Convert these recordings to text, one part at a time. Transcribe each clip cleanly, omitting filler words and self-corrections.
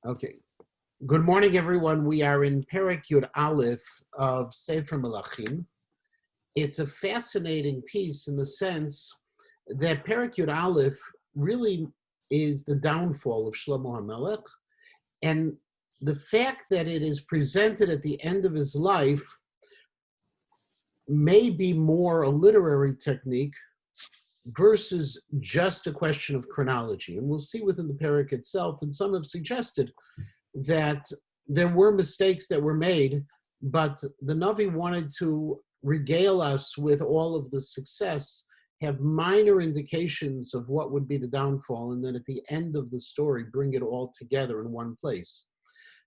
Okay. Good morning, everyone. We are in Perek Yud Aleph of Sefer Melachim. It's a fascinating piece in the sense that Perek Yud Aleph really is the downfall of Shlomo HaMelech, and the fact that it is presented at the end of his life may be more a literary technique versus just a question of chronology. And we'll see within the Perek itself, and some have suggested that there were mistakes that were made, but the Navi wanted to regale us with all of the success, have minor indications of what would be the downfall, and then at the end of the story, bring it all together in one place.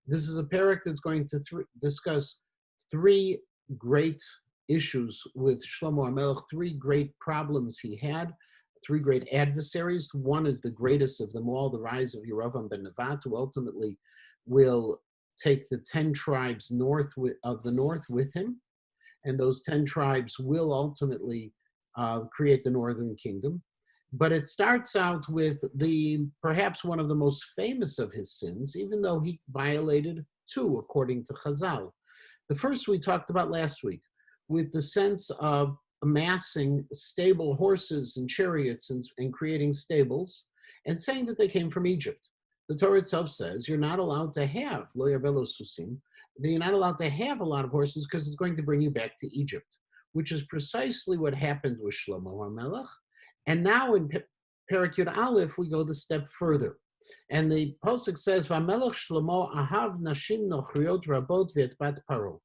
This is a Perek that's going to discuss three great issues with Shlomo HaMelech, three great problems he had, three great adversaries. One is the greatest of them all, the rise of Yerovam ben Nevat, who ultimately will take the 10 tribes of the north with him, and those 10 tribes will ultimately create the northern kingdom. But it starts out with perhaps one of the most famous of his sins, even though he violated two, according to Chazal. The first we talked about last week, with the sense of amassing stable horses and chariots and creating stables, and saying that they came from Egypt. The Torah itself says you're not allowed to have lo yarvelo susim, that you're not allowed to have a lot of horses because it's going to bring you back to Egypt, which is precisely what happened with Shlomo HaMelech. And now in Perek Yud Aleph, we go the step further. And the Pasuk says, V'Melech Shlomo ahav nashim nochriot rabot v'et bat paro.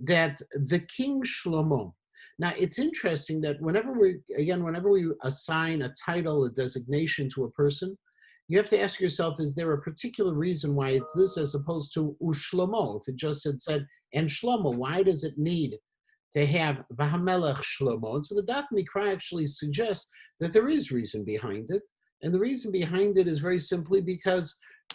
That the king Shlomo. Now, it's interesting that whenever we assign a title, a designation to a person, you have to ask yourself, is there a particular reason why it's this as opposed to Ushlomo? If it just had said, and Shlomo, why does it need to have Vahamelech Shlomo? And so the Dat Mikra actually suggests that there is reason behind it. And the reason behind it is very simply because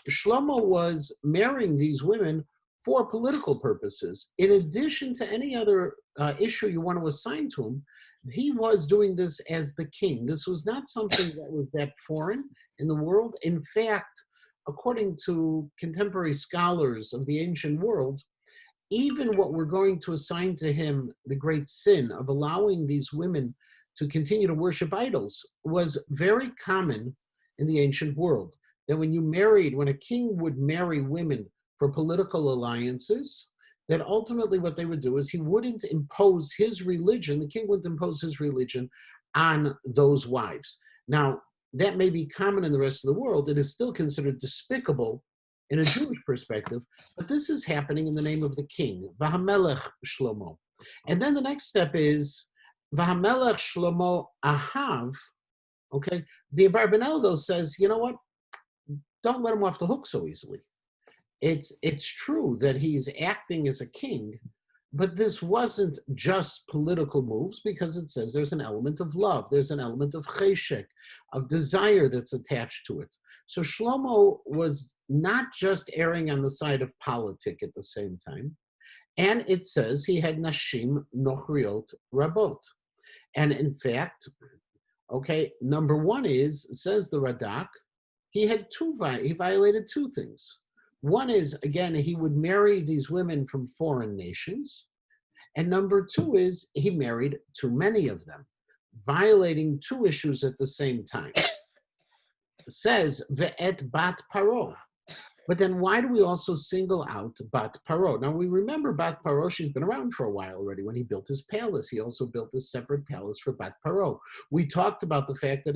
Shlomo was marrying these women for political purposes. In addition to any other issue you want to assign to him, he was doing this as the king. This was not something that was that foreign in the world. In fact, according to contemporary scholars of the ancient world, even what we're going to assign to him, the great sin of allowing these women to continue to worship idols, was very common in the ancient world. That when a king would marry women for political alliances, that ultimately what they would do is he wouldn't impose his religion, the king wouldn't impose his religion on those wives. Now, that may be common in the rest of the world. It is still considered despicable in a Jewish perspective, but this is happening in the name of the king, Vahamelech Shlomo. And then the next step is Vahamelech Shlomo Ahav. Okay, the Abarbanel though says, you know what? Don't let him off the hook so easily. It's true that he's acting as a king, but this wasn't just political moves, because it says there's an element of love, there's an element of cheshek, of desire that's attached to it. So Shlomo was not just erring on the side of politic at the same time, and it says he had nashim nochriot rabot. And in fact, okay, number one says the Radak, he violated two things. One is, again, he would marry these women from foreign nations. And number two is he married too many of them, violating two issues at the same time. It says, ve'et bat paro. But then why do we also single out Bat Paro? Now we remember Bat Paro, she's been around for a while already. When he built his palace, he also built a separate palace for Bat Paro. We talked about the fact that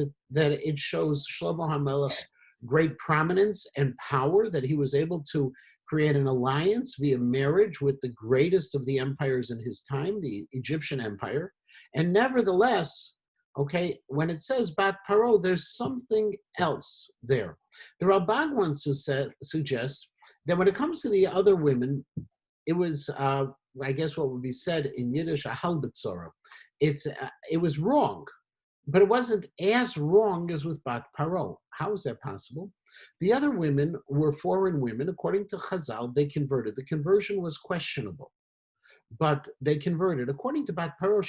it shows Shlomo HaMelech great prominence and power, that he was able to create an alliance via marriage with the greatest of the empires in his time, the Egyptian empire. And nevertheless, okay, when it says Bat Paro, there's something else there. The Ralbag wants to suggest that when it comes to the other women, it was, I guess what would be said in Yiddish, a halbetzora. It was wrong, but it wasn't as wrong as with Bat Paro. How is that possible? The other women were foreign women. According to Chazal, they converted. The conversion was questionable, but they converted. According to Bat Paro,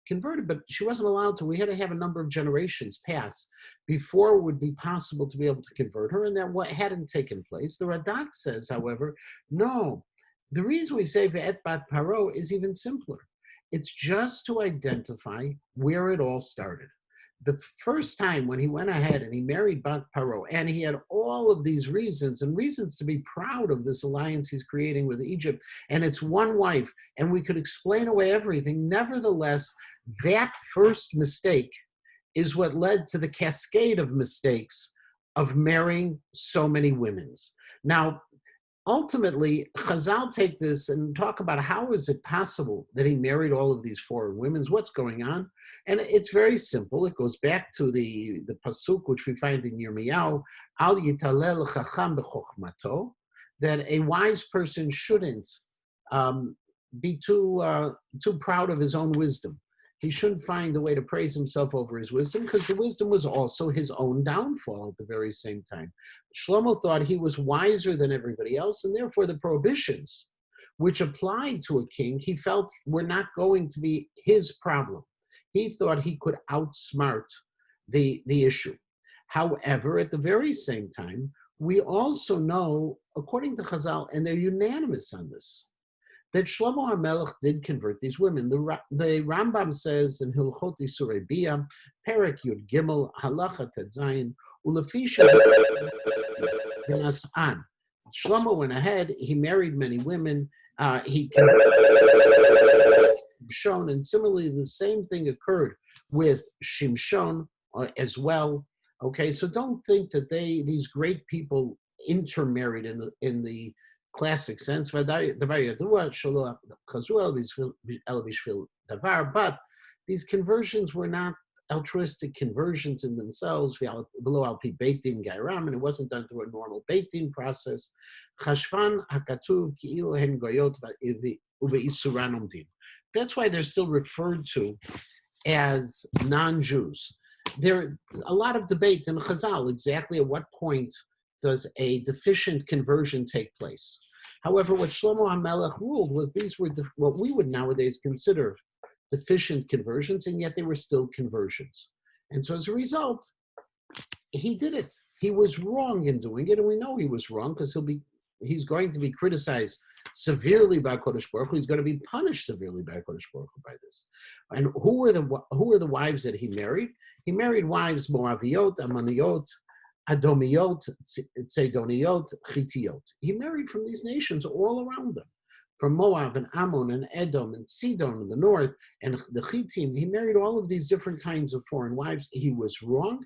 converted, but she wasn't allowed to. We had to have a number of generations pass before it would be possible to be able to convert her, and that what hadn't taken place. The Radak says, however, no. The reason we say Ve'et Bat Paro is even simpler. It's just to identify where it all started. The first time when he went ahead and he married Bat Paro, and he had all of these reasons and reasons to be proud of this alliance he's creating with Egypt, and it's one wife, and we could explain away everything. Nevertheless, that first mistake is what led to the cascade of mistakes of marrying so many women. Now, ultimately, Chazal take this and talk about how is it possible that he married all of these foreign women? What's going on? And it's very simple. It goes back to the pasuk which we find in Yirmiyahu, Al yitalel chacham b'chokhmato, that a wise person shouldn't be too proud of his own wisdom. He shouldn't find a way to praise himself over his wisdom, because the wisdom was also his own downfall at the very same time. Shlomo thought he was wiser than everybody else, and therefore the prohibitions which applied to a king, he felt were not going to be his problem. He thought he could outsmart the issue. However, at the very same time, we also know, according to Chazal, and they're unanimous on this, that Shlomo HaMelech did convert these women. The Rambam says in Hilchot Isurei Bia, Perek Yud Gimel, Halacha Tet Zayin, Ulefisha V'Nas'an. Shlomo went ahead, he married many women, he converted Shimshon, and similarly the same thing occurred with Shimshon as well. Okay, so don't think that these great people intermarried in the classic sense, but these conversions were not altruistic conversions in themselves, below al pi beit din gairam, and it wasn't done through a normal beit din process. Chashvan hakatuv ki'ilu hen goyot ube'isuran umdin. That's why they're still referred to as non-Jews. There's a lot of debate in Chazal exactly at what point does a deficient conversion take place. However, what Shlomo HaMelech ruled was these were what we would nowadays consider deficient conversions, and yet they were still conversions. And so as a result, he did it. He was wrong in doing it, and we know he was wrong because he's going to be criticized severely by Kodesh Baruch Hu. He's going to be punished severely by Kodesh Baruch Hu by this. And who were the wives that he married? He married wives Moaviot, Ammoniot, Adomiot, Tzedoniot, Chitiot. He married from these nations all around them, from Moab and Ammon and Edom and Sidon in the north, and the Chitim. He married all of these different kinds of foreign wives. He was wrong.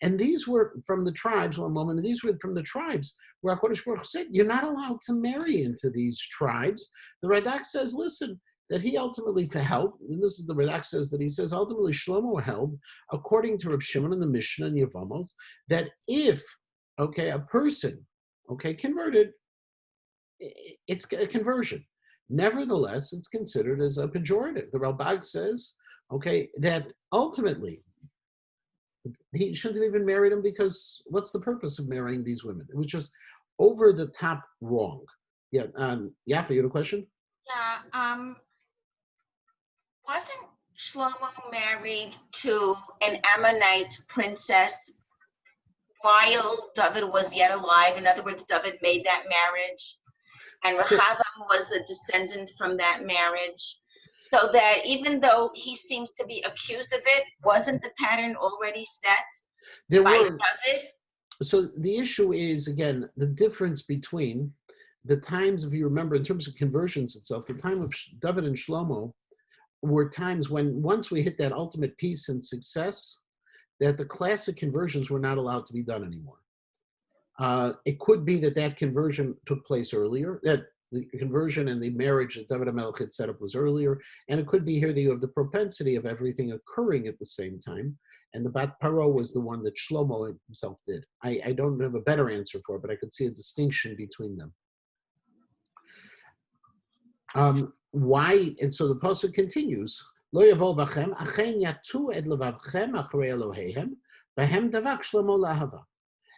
And these were from the tribes, one moment, and these were from the tribes where HaKadosh Baruch Hu said, you're not allowed to marry into these tribes. The Radak says, listen, that he ultimately held, and this is the Radak says that he says, ultimately Shlomo held, according to Reb Shimon and the Mishnah and Yevamos, that if, a person, converted, it's a conversion. Nevertheless, it's considered as a pejorative. The Ralbag says, that ultimately, he shouldn't have even married him because what's the purpose of marrying these women? It was just over the top wrong. Yeah, Yafa, you had a question? Yeah, wasn't Shlomo married to an Ammonite princess while David was yet alive? In other words, David made that marriage, and Rechavam was a descendant from that marriage. So that even though he seems to be accused of it, wasn't the pattern already set by David? So the issue is, again, the difference between the times, if you remember, in terms of conversions itself, the time of David and Shlomo were times when once we hit that ultimate peace and success, that the classic conversions were not allowed to be done anymore. It could be that conversion took place earlier, that the conversion and the marriage that David HaMelech had set up was earlier, and it could be here that you have the propensity of everything occurring at the same time, and the Bat Paro was the one that Shlomo himself did. I don't have a better answer for it, but I could see a distinction between them. Why? And so the pasuk continues, Lo yavo bachem, achen yatu ed levavchem achrei Eloheihem, behem davak Shlomo lahava.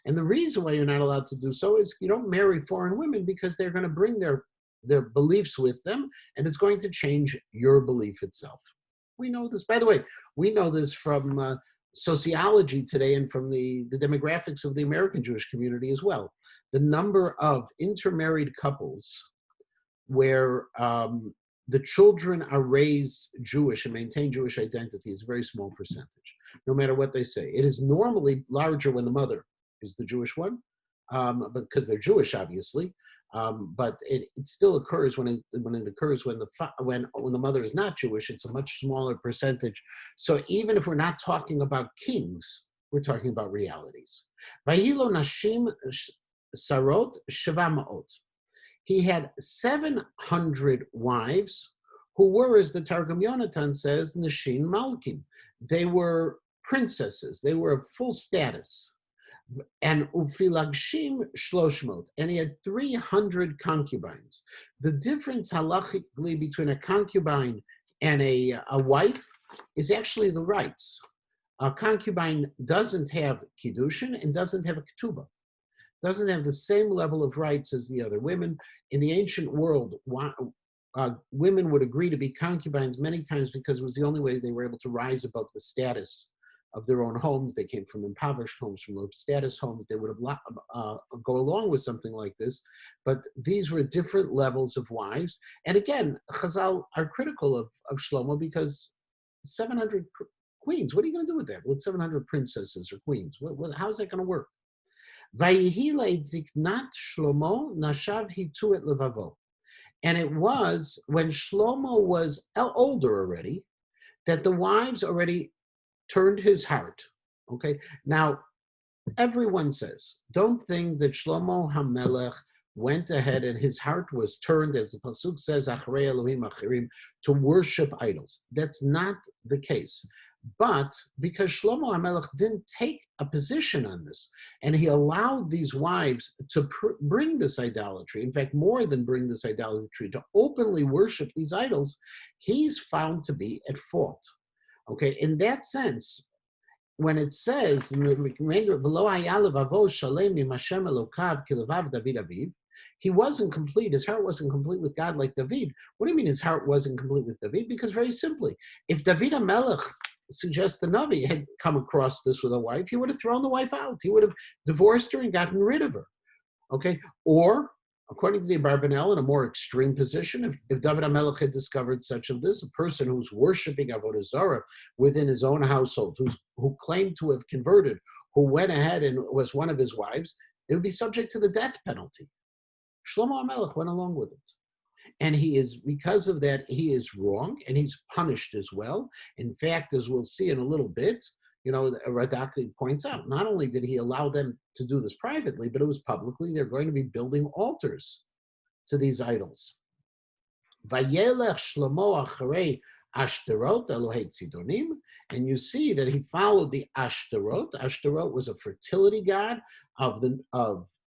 And the reason why you're not allowed to do so is you don't marry foreign women because they're going to bring their their beliefs with them, and it's going to change your belief itself. We know this. By the way, we know this from sociology today and from the demographics of the American Jewish community as well. The number of intermarried couples where the children are raised Jewish and maintain Jewish identity is a very small percentage, no matter what they say. It is normally larger when the mother is the Jewish one, because they're Jewish, obviously. But it still occurs when it occurs when the mother is not Jewish. It's a much smaller percentage. So even if we're not talking about kings, we're talking about realities. Vayilo nashim sarot sheva ma'ot. He had 700 wives who were, as the Targum Yonatan says, Nashin Malkim. They were princesses. They were of full status. And Ufilagshim Shloshmot. And he had 300 concubines. The difference halachically between a concubine and a wife is actually the rights. A concubine doesn't have kiddushin and doesn't have a ketubah. Doesn't have the same level of rights as the other women. In the ancient world, women would agree to be concubines many times because it was the only way they were able to rise above the status of their own homes. They came from impoverished homes, from low status homes. They would have go along with something like this. But these were different levels of wives. And again, Chazal are critical of Shlomo because 700 queens, what are you going to do with that? With 700 princesses or queens? How's that going to work? Ziknat Shlomo nashav hitu et levavo. And it was when Shlomo was older already that the wives already turned his heart. Okay, now everyone says, don't think that Shlomo HaMelech went ahead and his heart was turned, as the pasuk says, Achrei Elohim Achirim, to worship idols. That's not the case. But because Shlomo HaMelech didn't take a position on this, and he allowed these wives to bring this idolatry, in fact, more than bring this idolatry, to openly worship these idols, he's found to be at fault. Okay, in that sense, when it says in the remainder of V'lo haya levavo shalem im Hashem Elokav ki levav David aviv, he wasn't complete. His heart wasn't complete with God like David. What do you mean his heart wasn't complete with David? Because very simply, if David HaMelech suggests the Navi had come across this with a wife, he would have thrown the wife out. He would have divorced her and gotten rid of her. Okay? Or, according to the Abarbanel, in a more extreme position, if David HaMelech had discovered such of this, a person who's worshiping Avodah Zarah within his own household, who claimed to have converted, who went ahead and was one of his wives, it would be subject to the death penalty. Shlomo HaMelech went along with it. And because of that, he is wrong, and he's punished as well. In fact, as we'll see in a little bit, Radak points out, not only did he allow them to do this privately, but it was publicly. They're going to be building altars to these idols. Vayelech Shlomo acharei Ashtarot Elohei Tzidonim, and you see that he followed the Ashtarot. Ashtarot was a fertility god of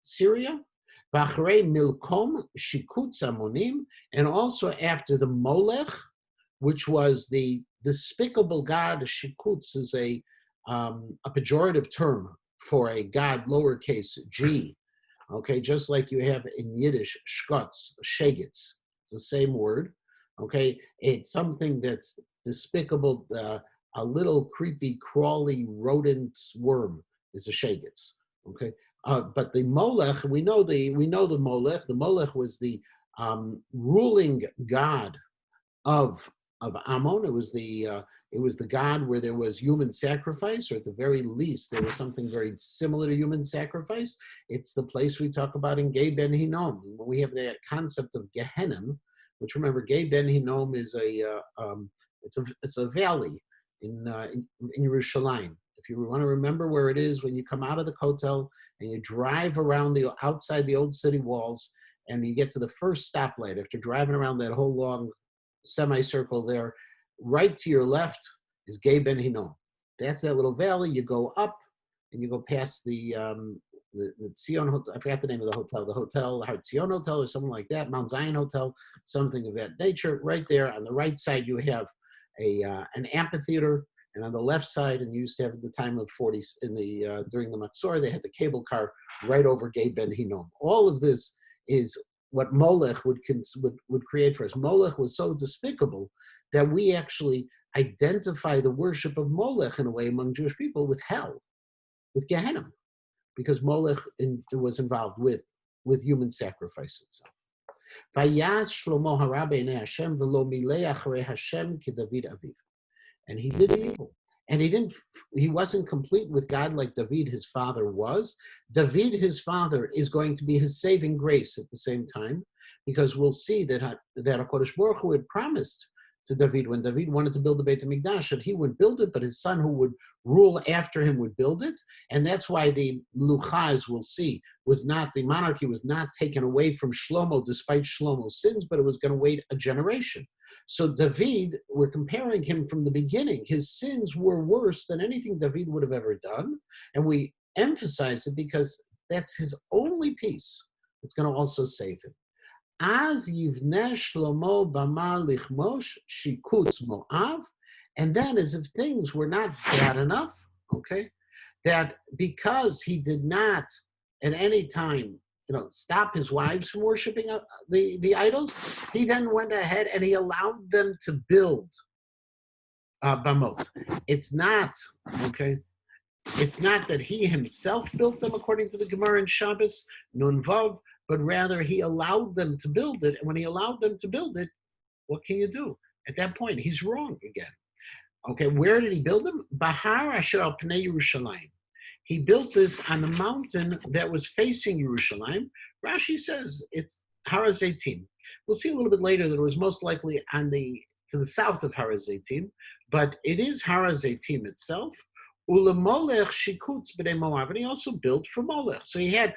Syria. V'acharei Milkom Shikutz Amonim, and also after the Molech, which was the despicable god. Shikutz is a pejorative term for a god, lowercase g. Okay, just like you have in Yiddish, shkutz, shegitz. It's the same word. Okay, it's something that's despicable. A little creepy, crawly rodent worm is a shegitz. Okay, but the Molech, we know the Molech. The Molech was the ruling god of Ammon. It was the god where there was human sacrifice, or at the very least, there was something very similar to human sacrifice. It's the place we talk about in Gei Ben Hinnom. When we have that concept of Gehenna, which, remember, Gei Ben Hinnom is it's a valley in Yerushalayim. If you want to remember where it is, when you come out of the Kotel and you drive around outside the old city walls, and you get to the first stoplight after driving around that whole long semicircle there, right to your left is Gei Ben Hinnom. That's that little valley. You go up and you go past the Zion Hotel. I forgot the name of the hotel. The Har Zion Hotel or something like that. Mount Zion Hotel, something of that nature. Right there on the right side, you have an amphitheater, and on the left side, and you used to have at the time of 40s during the Matzor, they had the cable car right over Gei Ben Hinnom. All of this is what Molech would create for us. Molech was so despicable that we actually identify the worship of Molech in a way among Jewish people with hell, with Gehenna, because Molech was involved with human sacrifice itself. Vayas Shlomo hara b'nei Hashem v'lo milei acharei Hashem keDavid aviv. And he did evil. And he wasn't complete with God like David, his father, was. David, his father, is going to be his saving grace at the same time, because we'll see that HaKadosh Baruch Hu had promised to David, when David wanted to build the Beit HaMikdash, that he would build it, but his son who would rule after him would build it. And that's why the Melucha, as we'll see, the monarchy was not taken away from Shlomo despite Shlomo's sins, but it was going to wait a generation. So David, we're comparing him from the beginning. His sins were worse than anything David would have ever done. And we emphasize it because that's his only piece that's going to also save him. Az yivneh Shlomo bama lichmosh shikutz Moav. And then, as if things were not bad enough, okay, that because he did not at any time, stop his wives from worshiping the idols, he then went ahead and he allowed them to build bamot. It's not that he himself built them according to the Gemara in Shabbos, Nun Vav, but rather he allowed them to build it. And when he allowed them to build it, what can you do? At that point, he's wrong again. Okay, where did he build them? Bahar Asher al Pnei Yerushalayim. He built this on the mountain that was facing Yerushalayim. Rashi says it's Har HaZeitim. We'll see a little bit later that it was most likely to the south of Har HaZeitim, but it is Har HaZeitim itself. Ulemolech shikutz b'nei Moav, and he also built for Molech. So he had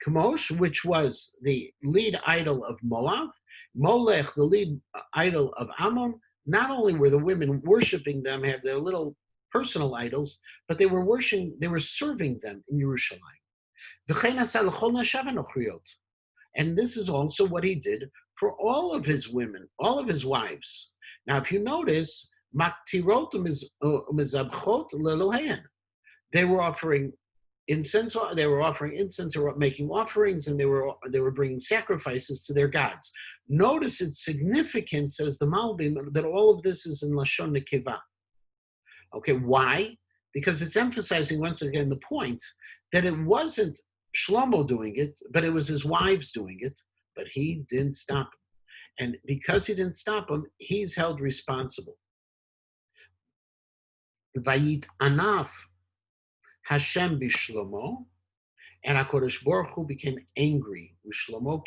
Kamosh, which was the lead idol of Moab, Molech, the lead idol of Ammon. Not only were the women worshiping them, have their little personal idols, but they were serving them in Yerushalayim. And this is also what he did for all of his women, all of his wives. Now, if you notice, they were offering incense. They were making offerings, and they were bringing sacrifices to their gods. Notice its significance, says the Malbim, that all of this is in Lashon Nekeva. Okay, why? Because it's emphasizing once again the point that it wasn't Shlomo doing it, but it was his wives doing it, but he didn't stop him. And because he didn't stop him, he's held responsible. Vayit Anaf Hashem b'Shlomo, and HaKadosh Baruch Hu became angry with Shlomo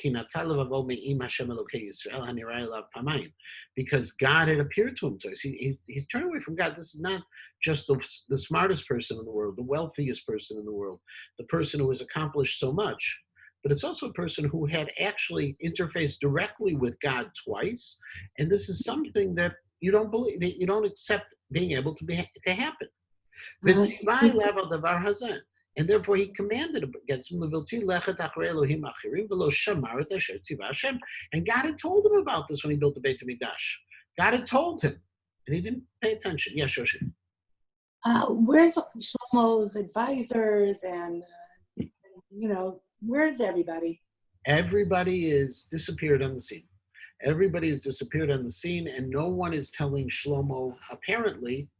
because God had appeared to him twice. He turned away from God. This is not just the smartest person in the world, the wealthiest person in the world, the person who has accomplished so much, but it's also a person who had actually interfaced directly with God twice. And this is something that you don't believe, that you don't accept being able to happen. And therefore he commanded against him, and God had told him about this when he built the Beit HaMikdash. God had told him, and he didn't pay attention. Yeah, Shoshi. Where's Shlomo's advisors and, where's everybody? Everybody is disappeared on the scene. Everybody has disappeared on the scene, and no one is telling Shlomo, apparently,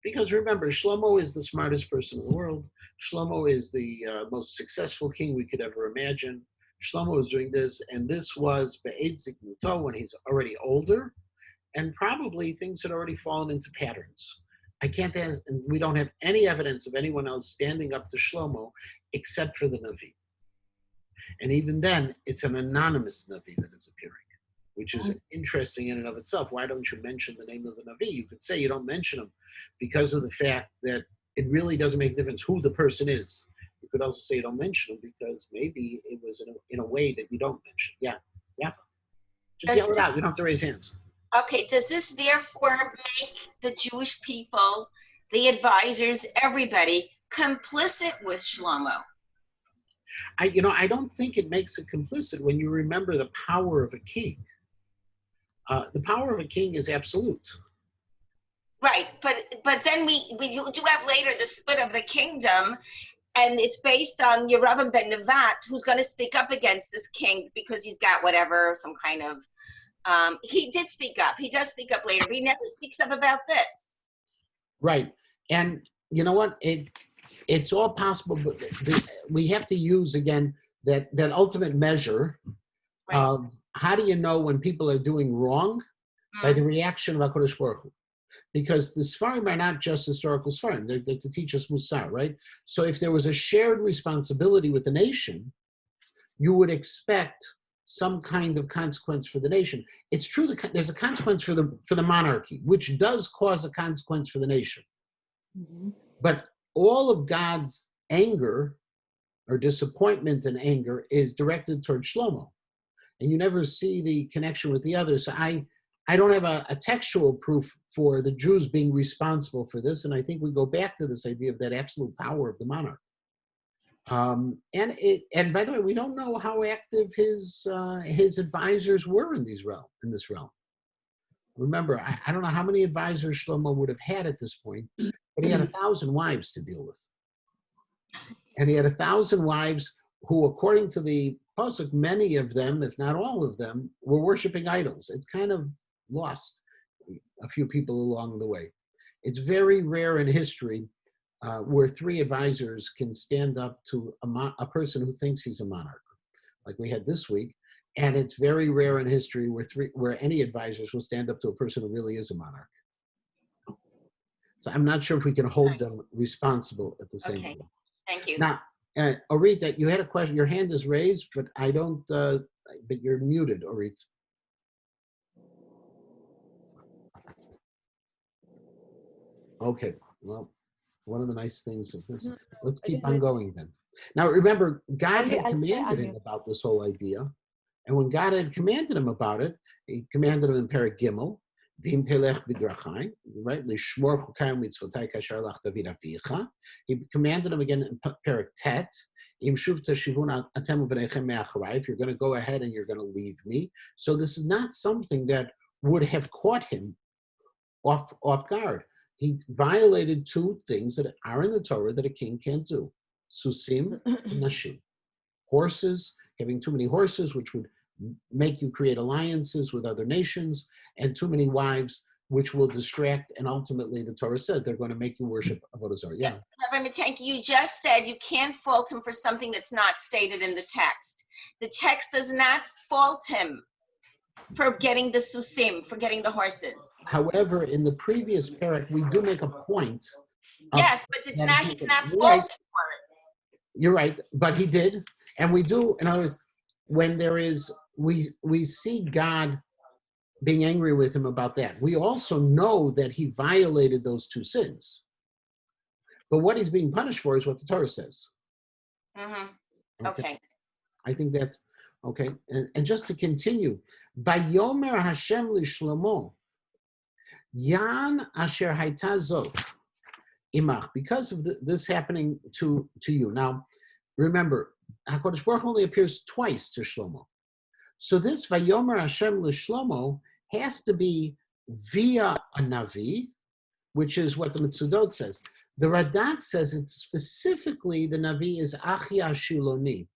because remember, Shlomo is the smartest person in the world. Shlomo is the most successful king we could ever imagine. Shlomo is doing this, and this was Be'ed Ziknuto, when he's already older, and probably things had already fallen into patterns. And we don't have any evidence of anyone else standing up to Shlomo except for the Navi. And even then, it's an anonymous Navi that is appearing, which is interesting in and of itself. Why don't you mention the name of the Navi? You could say you don't mention him because of the fact that it really doesn't make a difference who the person is. You could also say you don't mention him because maybe it was in a way that you don't mention. Yeah. Just yell it out. You don't have to raise hands. Okay, does this therefore make the Jewish people, the advisors, everybody, complicit with Shlomo? I don't think it makes it complicit when you remember the power of a king. The power of a king is absolute. Right, but then we do have later the split of the kingdom, and it's based on Yeravam ben Nevat, who's going to speak up against this king because he's got whatever, some kind of, he did speak up. He does speak up later, but he never speaks up about this. Right. And you know what? It's all possible, but we have to use, again, that ultimate measure Right. of how do you know when people are doing wrong? By the reaction of HaKadosh Baruch Hu. Because the Sfarim are not just historical Sfarim. They're to teach us Musar, right? So if there was a shared responsibility with the nation, you would expect some kind of consequence for the nation. It's true that there's a consequence for the monarchy, which does cause a consequence for the nation. Mhm. But all of God's anger or disappointment and anger is directed towards Shlomo. And you never see the connection with the others. So I don't have a textual proof for the Jews being responsible for this. And I think we go back to this idea of that absolute power of the monarch. And by the way, we don't know how active his advisors were in this realm. Remember, I don't know how many advisors Shlomo would have had at this point, but he had 1,000 wives to deal with. And he had 1,000 wives who, according to the Pasuk, many of them, if not all of them, were worshiping idols. It's kind of lost a few people along the way. It's very rare in history where 3 advisors can stand up to a person who thinks he's a monarch, like we had this week. And it's very rare in history where any advisors will stand up to a person who really is a monarch. So I'm not sure if we can hold them responsible at the same time. Thank you. Now, Orit, that you had a question. Your hand is raised, but I don't. But you're muted, Orit. Okay. Well, one of the nice things of this. Let's keep on going then. Now, remember, God had commanded him about this whole idea, and when God had commanded him about it, He commanded him in Perek Gimel, "V'im telech b'drachai," right? L'shmor chukayim mitzvotai kasher lach David avicha. He commanded him again in Perek Tet, "Im shuv teshivun atem u'vneichem me'acharai." If you're going to go ahead and you're going to leave me, so this is not something that would have caught him off guard. He violated 2 things that are in the Torah that a king can't do: susim and nashim, horses. Having too many horses, which would make you create alliances with other nations, and too many wives, which will distract, and ultimately the Torah said they're going to make you worship Avodah Zarah. Yeah. Rabbi Matanki, you just said you can't fault him for something that's not stated in the text. The text does not fault him for getting the susim, for getting the horses. However, in the previous Perek, we do make a point. Yes, but it's not faulted right. for it. You're right, but he did. And we do, in other words, when there is, we see God being angry with him about that. We also know that he violated those 2 sins. But what he's being punished for is what the Torah says. Okay. I think that's okay. And just to continue, Vayomer Hashem lishlomo, Yan asher hayta zot imach, because of this happening to you. Now, remember, HaKadosh Baruch Hu only appears twice to Shlomo. So this Vayomer Hashem l'Shlomo has to be via a Navi, which is what the Mitzudot says. The Radak says it's specifically the Navi is Achia Shiloni.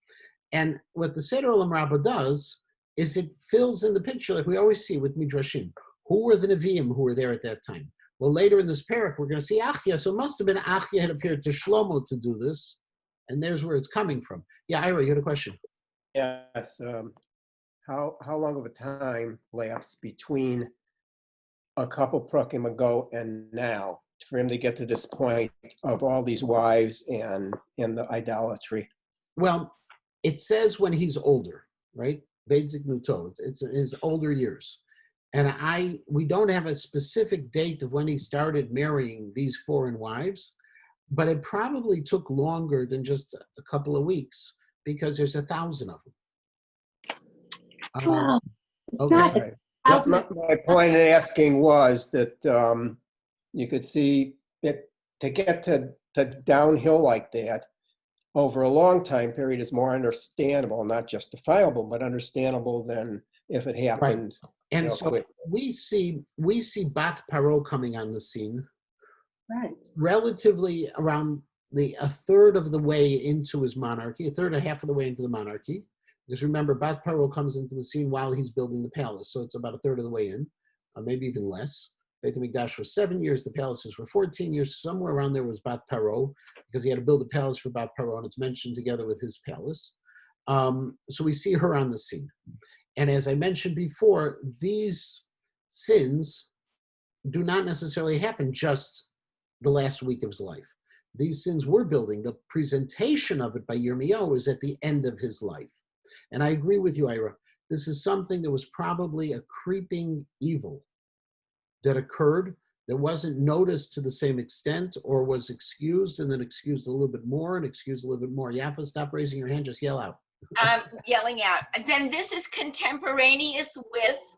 And what the Seder Olam Rabbah does is it fills in the picture like we always see with Midrashim. Who were the Nevi'im who were there at that time? Well, later in this Perek, we're going to see Achia. So it must have been Achia had appeared to Shlomo to do this. And there's where it's coming from. Yeah, Ira, you had a question. Yes. How long of a time lapse between a couple prakim ago and now for him to get to this point of all these wives and the idolatry? Well, it says when he's older, right? Beizik Nuto. It's his older years. And we don't have a specific date of when he started marrying these foreign wives, but it probably took longer than just a couple of weeks because there's 1,000 of them. Wow. Okay. Right. My point in asking was that you could see it to get to downhill like that over a long time period is more understandable, not justifiable, but understandable than if it happened. Right. And so quick. we see Bat Paro coming on the scene. Right. Relatively around a third of the way into his monarchy, a third or half of the way into the monarchy. Because remember, Bat Paro comes into the scene while he's building the palace, so it's about a third of the way in, maybe even less. Beit HaMikdash was 7 years, the palaces were 14 years. Somewhere around there was Bat Paro, because he had to build a palace for Bat Paro, and it's mentioned together with his palace. So we see her on the scene. And as I mentioned before, these sins do not necessarily happen just the last week of his life. These sins we're building, the presentation of it by Yirmiyahu is at the end of his life. And I agree with you, Ira. This is something that was probably a creeping evil that occurred that wasn't noticed to the same extent, or was excused and then excused a little bit more and excused a little bit more. Yafa, stop raising your hand, just yell out. Yelling out. Then this is contemporaneous with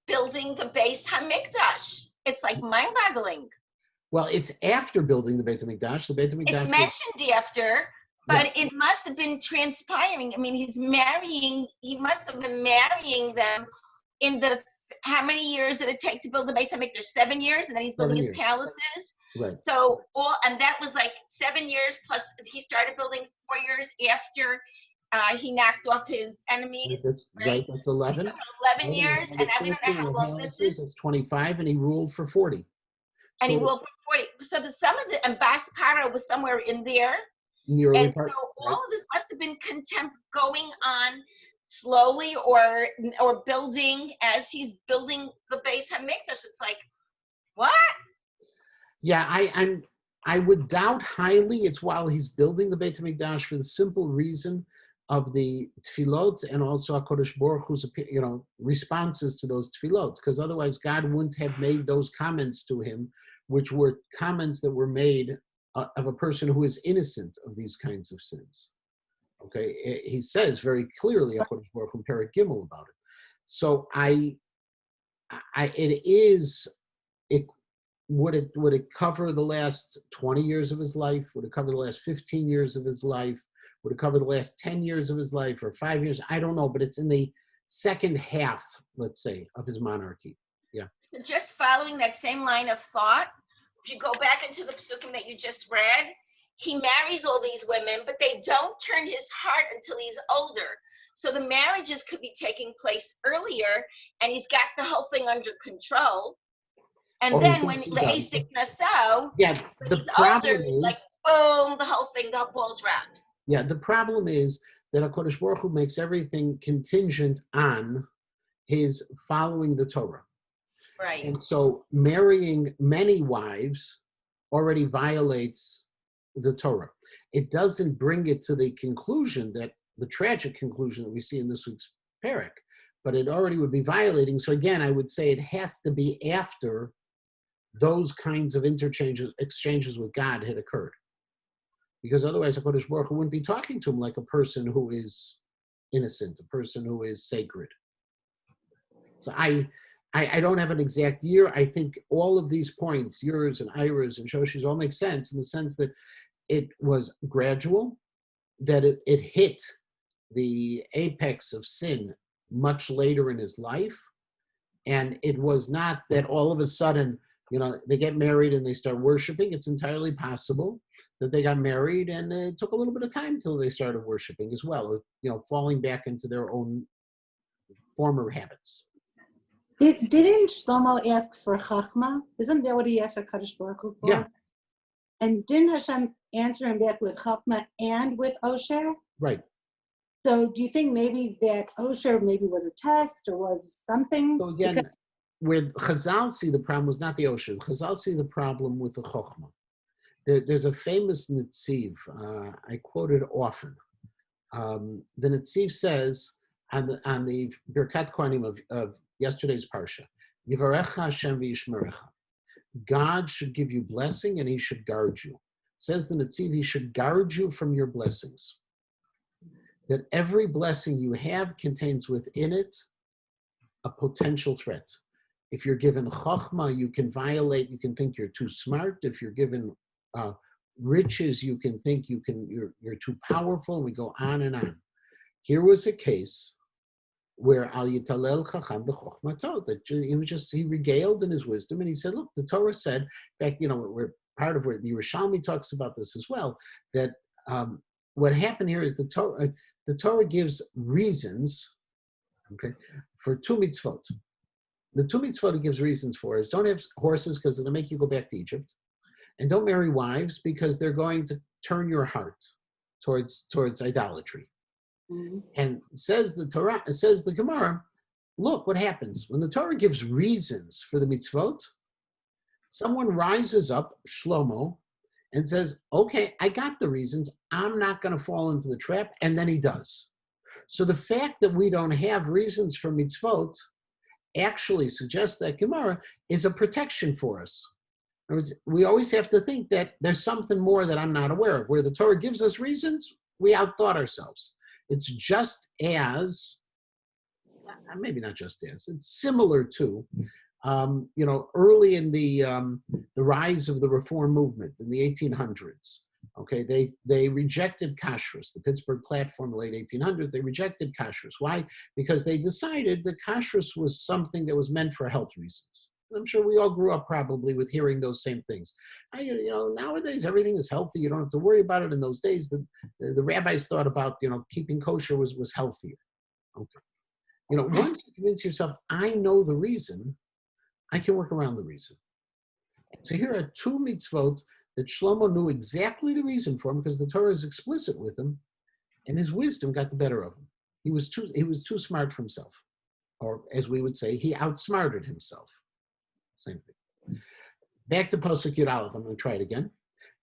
building the Beis HaMikdash. It's like mind-boggling. Well, it's after building the Beit HaMikdash. The Beit HaMikdash It's was, mentioned after, but it must have been transpiring. I mean, he must have been marrying them in the, how many years did it take to build the Beis HaMikdash? 7 years, and then he's building his palaces. Right. So, and that was like 7 years, plus he started building 4 years after he knocked off his enemies. Right, that's 11. 11 years, and I don't know how long this is. It's 25, and he ruled for 40. And he ruled for 40. So some of the, and Bas Para was somewhere in there. In the early And part, so all of this must have been going on slowly or building as he's building the Beis HaMikdash. It's like, what? Yeah, I would doubt highly it's while he's building the Beit HaMikdash, for the simple reason of the tefillot and also HaKadosh Baruch Hu's, responses to those tefillot, because otherwise God wouldn't have made those comments to him, which were comments that were made of a person who is innocent of these kinds of sins. Okay, he says very clearly HaKadosh Baruch Hu in Perek Gimel about it. So would it cover the last 20 years of his life? Would it cover the last 15 years of his life? Would it cover the last 10 years of his life, or 5 years? I don't know, but it's in the second half, let's say, of his monarchy. Yeah. So just following that same line of thought, if you go back into the psukim that you just read, he marries all these women, but they don't turn his heart until he's older. So the marriages could be taking place earlier, and he's got the whole thing under control. And then when Le'asik Nassau, yeah, when the he's problem older, is, like boom, the whole thing, the ball drops. yeah, the problem is that HaKadosh Baruch Hu makes everything contingent on his following the Torah. Right. And so marrying many wives already violates the Torah. It doesn't bring it to the conclusion, that the tragic conclusion that we see in this week's Perek, but it already would be violating. So again, I would say it has to be after those kinds of exchanges with God had occurred. Because otherwise, HaKadosh Baruch Hu wouldn't be talking to him like a person who is innocent, a person who is sacred. So I don't have an exact year. I think all of these points, yours and Ira's and Shoshi's, all make sense in the sense that it was gradual, that it hit the apex of sin much later in his life. And it was not that all of a sudden, they get married and they start worshiping. It's entirely possible that they got married and it took a little bit of time until they started worshiping as well, or, falling back into their own former habits. Didn't Shlomo ask for Chachma? Isn't that what he asked HaKadosh Baruch Hu for? Yeah. And didn't Hashem answer him back with Chachma and with Osher? Right. So do you think maybe that Osher maybe was a test or was something? So again, with Chazal see the problem was not the Osher. Chazal see the problem with the Chochmah. There's a famous Netziv, I quote it often. The Netziv says on the Birkat Kohanim of yesterday's Parsha, Yivarecha Hashem v'yishmerecha. God should give you blessing and he should guard you. Says the Netziv, he should guard you from your blessings. That every blessing you have contains within it a potential threat. If you're given chokhmah, you can violate, you can think you're too smart. If you're given riches, you can think you're too powerful, and we go on and on. Here was a case where al yitalel chacham b'chokhmato, that he regaled in his wisdom, and he said, look, the Torah said, in fact, where part of where the Yerushalmi talks about this as well, that what happened here is the Torah gives reasons, okay, for two mitzvot. The two mitzvot it gives reasons for is don't have horses because it'll make you go back to Egypt, and don't marry wives because they're going to turn your heart towards idolatry. Mhm. And says the Torah, says the Gemara, look what happens when the Torah gives reasons for the mitzvot. Someone rises up, Shlomo, and says, okay, I got the reasons. I'm not going to fall into the trap. And then he does. So the fact that we don't have reasons for mitzvot actually suggests that Gemara is a protection for us. In other words, we always have to think that there's something more that I'm not aware of. Where the Torah gives us reasons, we outthought ourselves. It's just as, maybe not just as, it's similar to, early in the rise of the Reform movement in the 1800s. Okay, they rejected kashrus. The Pittsburgh Platform, the late 1800s, they rejected kashrus. Why? Because they decided that kashrus was something that was meant for health reasons. I'm sure we all grew up probably with hearing those same things. Nowadays everything is healthy. You don't have to worry about it. In those days, the rabbis thought about keeping kosher was healthier. Okay, once you convince yourself, I know the reason, I can work around the reason. So here are two mitzvot that Shlomo knew exactly the reason for him because the Torah is explicit with him, and his wisdom got the better of him. He was too smart for himself, or as we would say, he outsmarted himself. Same thing. Back to Pasuk Yud Aleph. I'm going to try it again.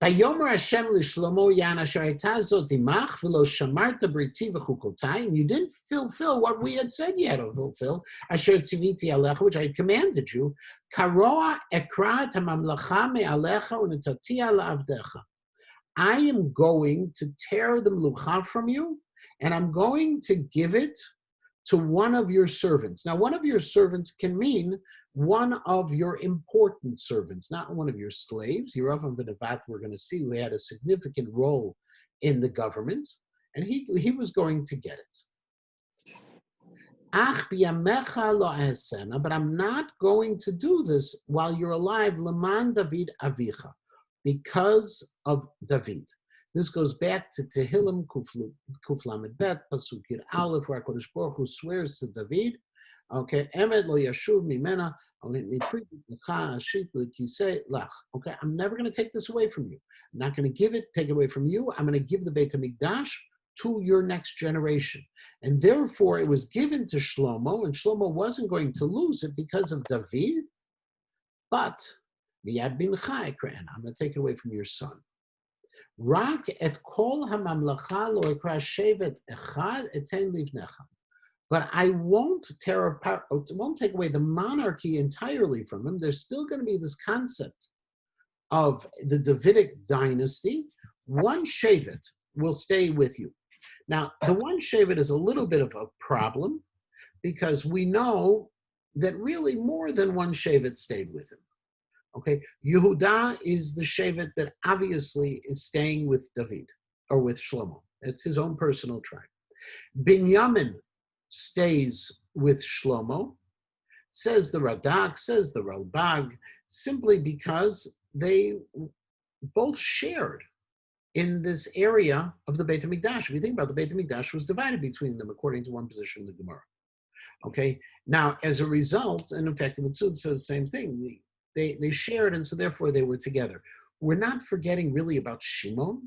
Vayomer Hashem l'Shlomo yan asher hayta zot imach v'lo shamarta briti v'chukotai. And you didn't fulfill what we had said you had to fulfill. Asher tziviti alecha, which I commanded you. Karoa ekra et hamamlacha me'alecha u'netatia la'avdecha. I am going to tear the melucha from you, and I'm going to give it to one of your servants. Now, one of your servants can mean one of your important servants, not one of your slaves. Yeravam ben Nevat, we're going to see, who had a significant role in the government, and he was going to get it. Ach biyamecha lo ahsena, but I'm not going to do this while you're alive, leman David avicha, because of David. This goes back to Tehillim Kuf Lamed Bet, Pasuk Yud Aleph, where HaKadosh Baruch Hu swears to David, okay, Emet lo yashuv mimena, okay, I'm never going to take this away from you. I'm not going to take it away from you. I'm going to give the Beit HaMikdash to your next generation. And therefore, it was given to Shlomo, and Shlomo wasn't going to lose it because of David, but Miyad bincha ekra, I'm going to take it away from your son. Rak et kol hamamlacha lo ekra shevet echad eten livnecha. But I won't tear apart, won't take away the monarchy entirely from him. There's still going to be this concept of the Davidic dynasty. One shevet will stay with you. Now, the one shevet is a little bit of a problem because we know that really more than one shevet stayed with him. Okay, Yehuda is the shevet that obviously is staying with David or with Shlomo. It's his own personal tribe. Binyamin stays with Shlomo, says the Radak, says the Ralbag, simply because they both shared in this area of the Beit HaMikdash. If you think about it, the Beit HaMikdash was divided between them according to one position in the Gemara. Okay, now as a result, and in fact the Mitzvah says the same thing, they shared, and so therefore they were together. We're not forgetting really about Shimon,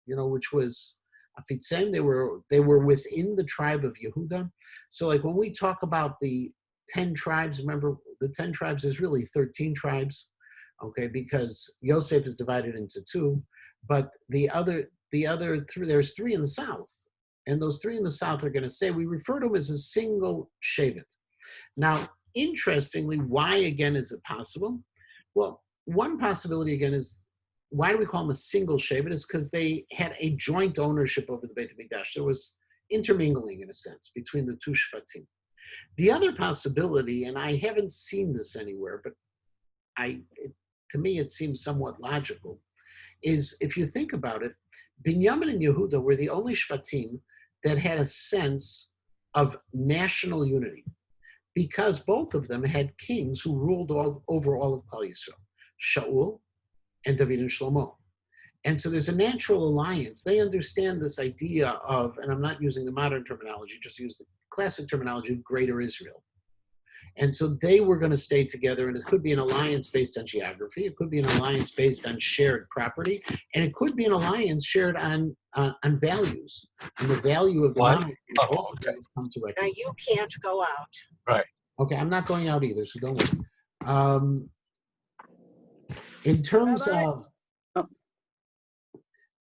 which was Afitzem. They were within the tribe of Yehuda. So like when we talk about the 10 tribes, remember the 10 tribes, there's really 13 tribes, okay, because Yosef is divided into two, but the other three, there's 3 in the south, and those 3 in the south are going to say, we refer to them as a single shevet. Now, interestingly, why again is it possible? Well, one possibility again is, why do we call them a single shevet? Is because they had a joint ownership over the Beit HaMikdash. There was intermingling, in a sense, between the two shvatim. The other possibility, and I haven't seen this anywhere, but to me it seems somewhat logical, is if you think about it, Binyamin and Yehuda were the only shvatim that had a sense of national unity, because both of them had kings who ruled over all of Klal Yisrael. Shaul and David and Shlomo. And so there's a natural alliance. They understand this idea of, and I'm not using the modern terminology, just use the classic terminology of greater Israel. And so they were going to stay together, and it could be an alliance based on geography. It could be an alliance based on shared property, and it could be an alliance shared on values and the value of the What? monarchy. Oh, okay. Come to Now recognize. you can't go out. Right. Okay, I'm not going out either, so don't worry. In terms Rabbi? of Oh.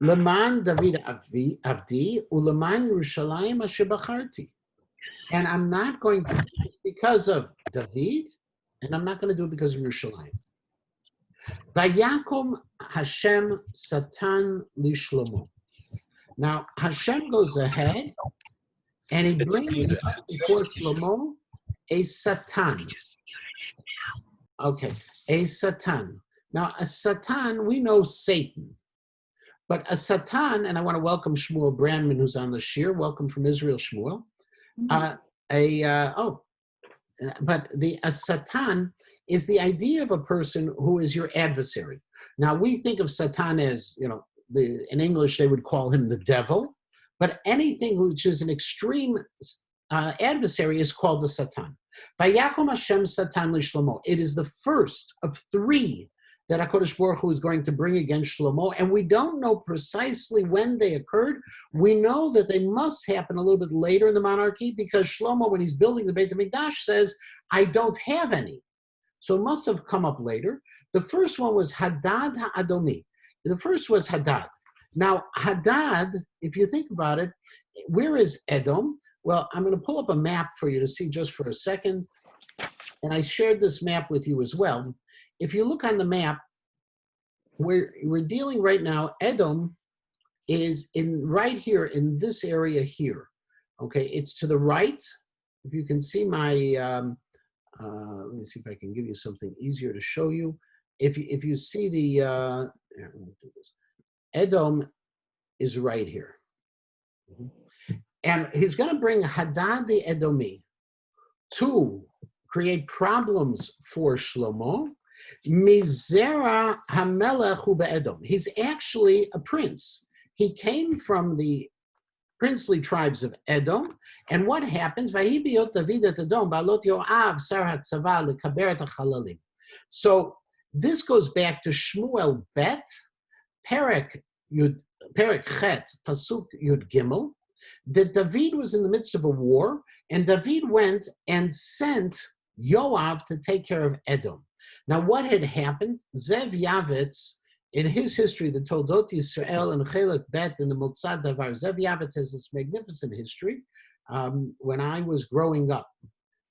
Leman David Avdi, Uleman Yerushalayim Asher Bacharti. And I'm not going to do this because of David, and I'm not going to do it because of Yerushalayim. Vayakom Hashem Satan Lishlomo. Now, Hashem goes ahead, and he It's brings muted. up before Shlomo a Satan. Okay, a Satan. Now, a Satan, we know Satan. But a Satan, and I want to welcome Shmuel Brandman, who's on the shir. Welcome from Israel, Shmuel. But a Satan is the idea of a person who is your adversary. Now, we think of Satan as, in English, they would call him the devil. But anything which is an extreme adversary is called a Satan. Vayakom Hashem Satan Lishlomo. It is the first of three that HaKadosh Baruch Hu is going to bring against Shlomo, and we don't know precisely when they occurred. We know that they must happen a little bit later in the monarchy, because Shlomo, when he's building the Beit HaMikdash, says, I don't have any. So it must have come up later. The first one was Hadad HaAdomi. The first was Hadad. Now, Hadad, if you think about it, where is Edom? Well, I'm going to pull up a map for you to see just for a second. And I shared this map with you as well. If you look on the map, we're dealing right now, Edom is right here in this area here. Okay, it's to the right. If you can see my, let me see if I can give you something easier to show you. If you see the, here, let me do this. Edom is right here. And he's going to bring Hadad the Edomi to create problems for Shlomo. Mizera Hamelech hu be'Edom. He's actually a prince. He came from the princely tribes of Edom. And what happens? Vahi biyot David et Edom, ba'alot Yoav sar hatzava lekaber et hachalalim. So this goes back to Shmuel Bet, Perek Chet, Pasuk Yud Gimel, that David was in the midst of a war, and David went and sent Yoav to take care of Edom. Now, what had happened? Zev Yavitz, in his history, the Toldot Yisrael and Chelek Bet and the Motzad Davar, Zev Yavitz has this magnificent history. When I was growing up,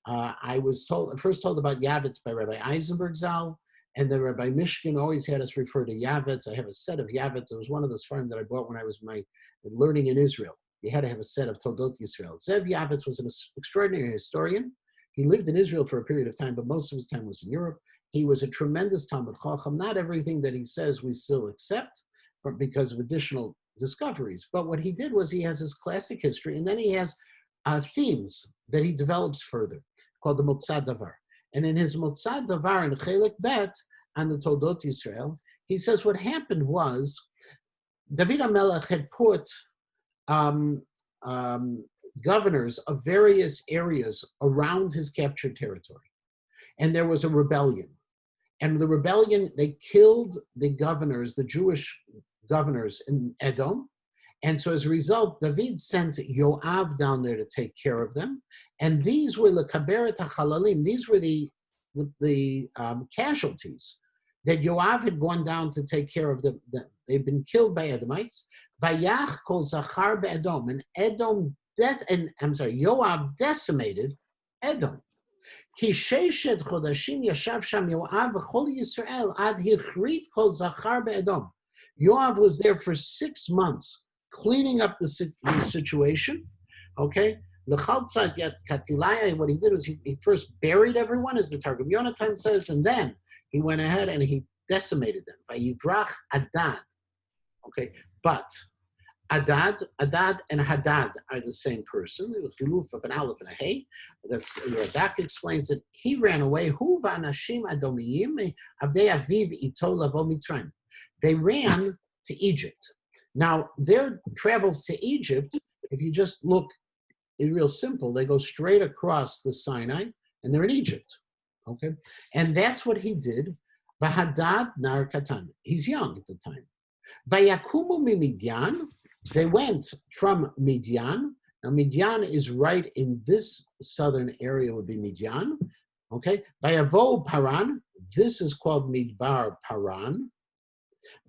I was first told about Yavitz by Rabbi Eisenberg Zal, and then Rabbi Mishkin always had us refer to Yavitz. I have a set of Yavitz. It was one of those farms that I bought when I was learning in Israel. You had to have a set of Toldot Yisrael. Zev Yavitz was an extraordinary historian. He lived in Israel for a period of time, but most of his time was in Europe. He was a tremendous Talmud Chacham. Not everything that he says we still accept, but because of additional discoveries. But what he did was he has his classic history, and then he has themes that he develops further, called the Motzad Davar. And in his Motzad Davar in Chelek Bet on the Toldot Yisrael, he says what happened was David HaMelech had put governors of various areas around his captured territory. And there was a rebellion. And the rebellion, they killed the governors, the Jewish governors in Edom. And so as a result, David sent Yoav down there to take care of them. And these were the Kaberet HaChalalim. These were the casualties that Yoav had gone down to take care of them. They'd been killed by Edomites. Vayach kol zachar be'Edom. And Yoav decimated Edom. Ki sheshet chodashim yashav sham Yoav v'chol Yisrael ad hichrit kol zachar be'Edom. Yoav was there for 6 months, cleaning up the situation. Okay? L'chaltzat yat katilaya. What he did was he first buried everyone, as the Targum Yonatan says, and then he went ahead and he decimated them. Vayivrach Adad. Okay, but Adad and Hadad are the same person. The filuf of an aleph and a hey. That's Radak explains that he ran away. Hu v'anashim adomiyim avdei aviv ito lavo mitzrayim. They ran to Egypt. Now, their travels to Egypt, if you just look, it's real simple. They go straight across the Sinai, and they're in Egypt. Okay? And that's what he did. Vahadad nar katan. He's young at the time. Vayakumu mimidyan. They went from Midian. Now, Midian is right in this southern area would be Midian. Okay? Vayavo Paran. This is called Midbar Paran.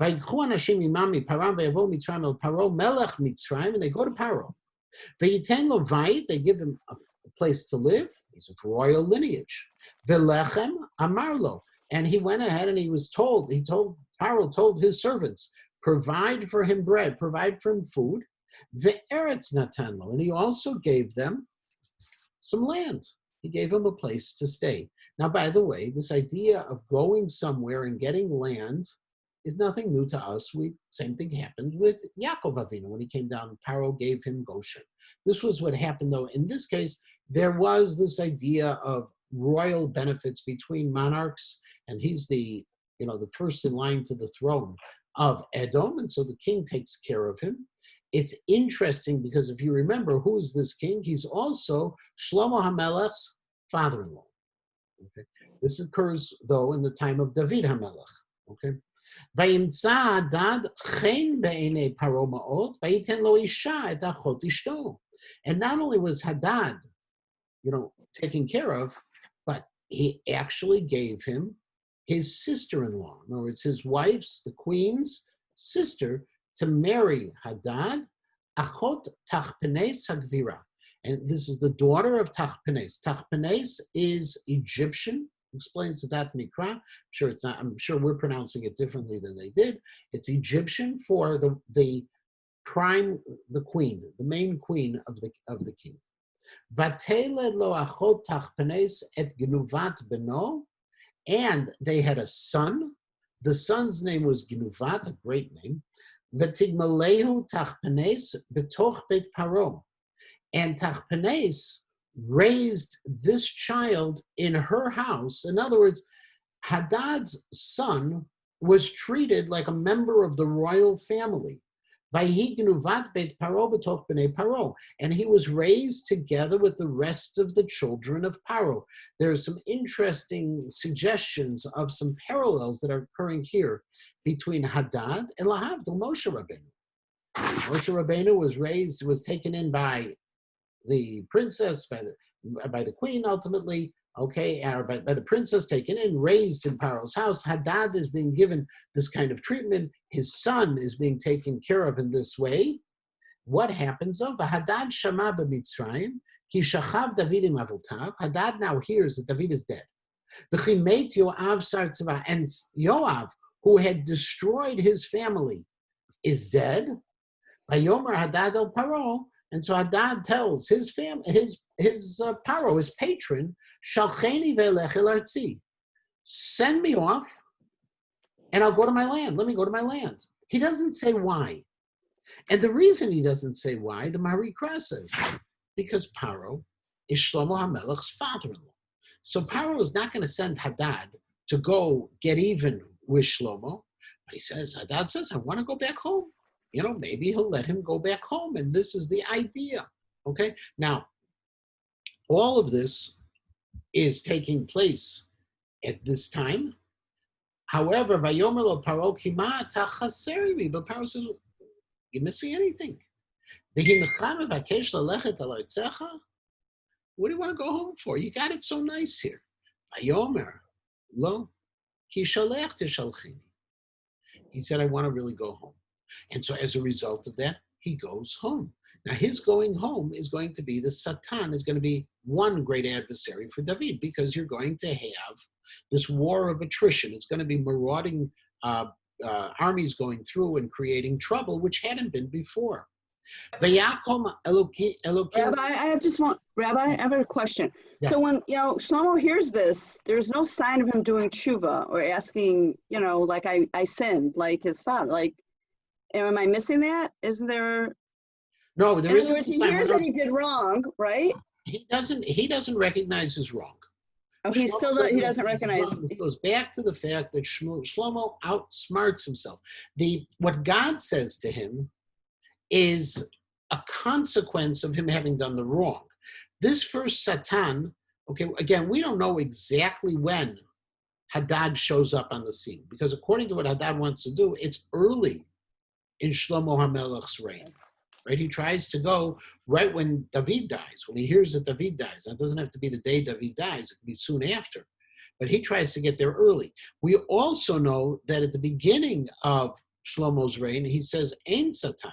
Vayikhu anashim imam Paran vayavo Mitzrayim el Paro Melech Mitzrayim, and they go to Paro. Vayiten lo vayit. They give him a place to live. He's of royal lineage. Velechem amarlo. And he went ahead and Paro told his servants, provide for him bread, provide for him food. Ve'eretz natanlo. And he also gave them some land. He gave them a place to stay. Now, by the way, this idea of going somewhere and getting land is nothing new to us. Same thing happened with Yaakov Avinu when he came down. Paro gave him Goshen. This was what happened, though. In this case, there was this idea of royal benefits between monarchs, and he's the first in line to the throne of Edom, and so the king takes care of him. It's interesting because if you remember, who is this king? He's also Shlomo HaMelech's father-in-law. Okay, this occurs though in the time of David HaMelech. Okay, Vayimtza Hadad chen be'enei Paro ma'od, vayiten lo isha et achot ishto. And not only was Hadad, taken care of, but he actually gave him his sister-in-law. In other words, his wife's, the queen's sister, to marry Hadad, Achot Tachpenes Hagvira. And this is the daughter of Tachpenes. Tachpenes is Egyptian. Explains that Mikra. I'm sure we're pronouncing it differently than they did. It's Egyptian for the queen, the main queen of the king. Vateled lo achot Tachpenes et Genuvat beno. And they had a son. The son's name was Genuvat, a great name. V'tigmalehu Tachpenes betoch beit Paro. And Tachpenes raised this child in her house. In other words, Hadad's son was treated like a member of the royal family. Vayhi Genuvat beit Paro betoch bnei Paro. And he was raised together with the rest of the children of Paro. There's some interesting suggestions of some parallels that are occurring here between Hadad and Lahavdil Moshe Rabbeinu. Moshe Rabbeinu was taken in by the princess, by the queen ultimately, okay, or by the princess, taken in, raised in Paro's house. Hadad is being given this kind of treatment. His son is being taken care of in this way. What happens though? Hadad shama b'Mitzrayim, ki shachav David im avotav. Hadad now hears that David is dead. V'chi meit Yoav sar tzva, and Yoav, who had destroyed his family, is dead. Vayomer Hadad el Paro. And so Hadad tells his Paro, his patron, Shalcheni ve'elech el artzi. Send me off, and I'll go to my land. Let me go to my land. He doesn't say why. And the reason he doesn't say why, the Marikra says, because Paro is Shlomo HaMelech's father-in-law. So Paro is not going to send Hadad to go get even with Shlomo. But Hadad says, I want to go back home. Maybe he'll let him go back home. And this is the idea. Okay? Now, all of this is taking place at this time. However, Vayomer lo Paro kima tachaseri, but Paro says, you're missing anything. What do you want to go home for? You got it so nice here. Vayomer lo ki shalech tishalchini. He said, I want to really go home. And so as a result of that, he goes home. Now his going home is going to be, the Satan is going to be one great adversary for David, because you're going to have this war of attrition. It's going to be marauding armies going through and creating trouble, which hadn't been before. Rabbi, I have a question. Yeah. So when, Shlomo hears this, there's no sign of him doing tshuva or asking, like I sinned, like his father, like, am I missing that? Isn't there? No, there isn't. He hears that he did wrong, right? He doesn't recognize his wrong. Oh, he still Shlomo he doesn't recognize. It goes back to the fact that Shlomo outsmarts himself. What God says to him is a consequence of him having done the wrong. This first Satan, okay, again, we don't know exactly when Hadad shows up on the scene, because according to what Hadad wants to do, it's early in Shlomo HaMelech's reign. Right? He tries to go right when David dies, when he hears that David dies. That doesn't have to be the day David dies, it can be soon after. But he tries to get there early. We also know that at the beginning of Shlomo's reign, he says, Ein Satan.